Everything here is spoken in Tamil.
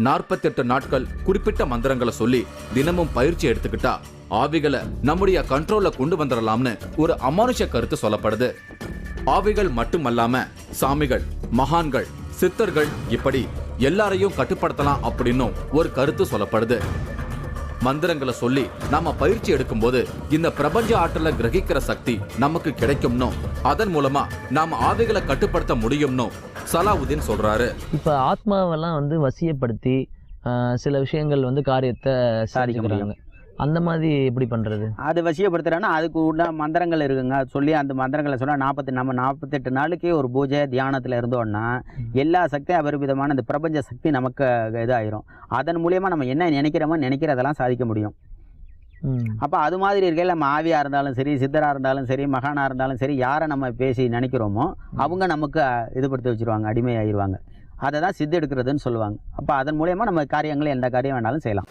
48 நாட்கள் குறிப்பிட்ட மந்திரங்களை சொல்லி தினமும் பயிற்சி எடுத்துக்கிட்டா ஆவிகளை நம்முடைய கண்ட்ரோல்ல கொண்டு வந்துடலாம்னு ஒரு அமானுஷ கருத்து சொல்லப்படுது. ஆவிகள் மட்டுமல்லாம சாமிகள், மகான்கள், சித்தர்கள் இப்படி எல்லாரையும் கட்டுப்படுத்தலாம் அப்படின்னும் ஒரு கருத்து சொல்லப்படுது. மந்திரங்களை சொல்லி நாம பயிற்சி எடுக்கும் போது இந்த பிரபஞ்ச ஆற்றலை கிரகிக்கிற சக்தி நமக்கு கிடைக்கும்னோ அதன் மூலமா நாம ஆவிகளை கட்டுப்படுத்த முடியும்னோ சலாவுதீன் சொல்றாரு. இப்ப ஆத்மாவெல்லாம் வசியப்படுத்தி சில விஷயங்கள் காரியத்தை சாதிக்க முடியும். அந்த மாதிரி எப்படி பண்றது? அது வசியப்படுத்துறேன்னா அதுக்கு உள்ள மந்திரங்கள் இருக்குங்க. சொல்லி அந்த மந்திரங்களை சொன்னா நம்ம 48 நாளுக்கே ஒரு பூஜை தியானத்துல இருந்தோம்னா எல்லா சக்தியும் அபரிவிதமான இந்த பிரபஞ்ச சக்தி நமக்கு இதாயிரும். அதன் மூலியமா நம்ம என்ன நினைக்கிறதெல்லாம் சாதிக்க முடியும். அப்போ அது மாதிரி இருக்கையில் நம்ம ஆவியாக இருந்தாலும் சரி, சித்தராக இருந்தாலும் சரி, மகானாக இருந்தாலும் சரி, யாரை நம்ம பேசி நினைக்கிறோமோ அவங்க நமக்கு இதுபடுத்தி வச்சுருவாங்க, அடிமையாகிடுவாங்க. அதை தான் சித்து எடுக்கிறதுன்னு சொல்லுவாங்க. அப்போ அதன் மூலயமா நம்ம காரியங்களை எந்த காரியம் வேணாலும் செய்யலாம்.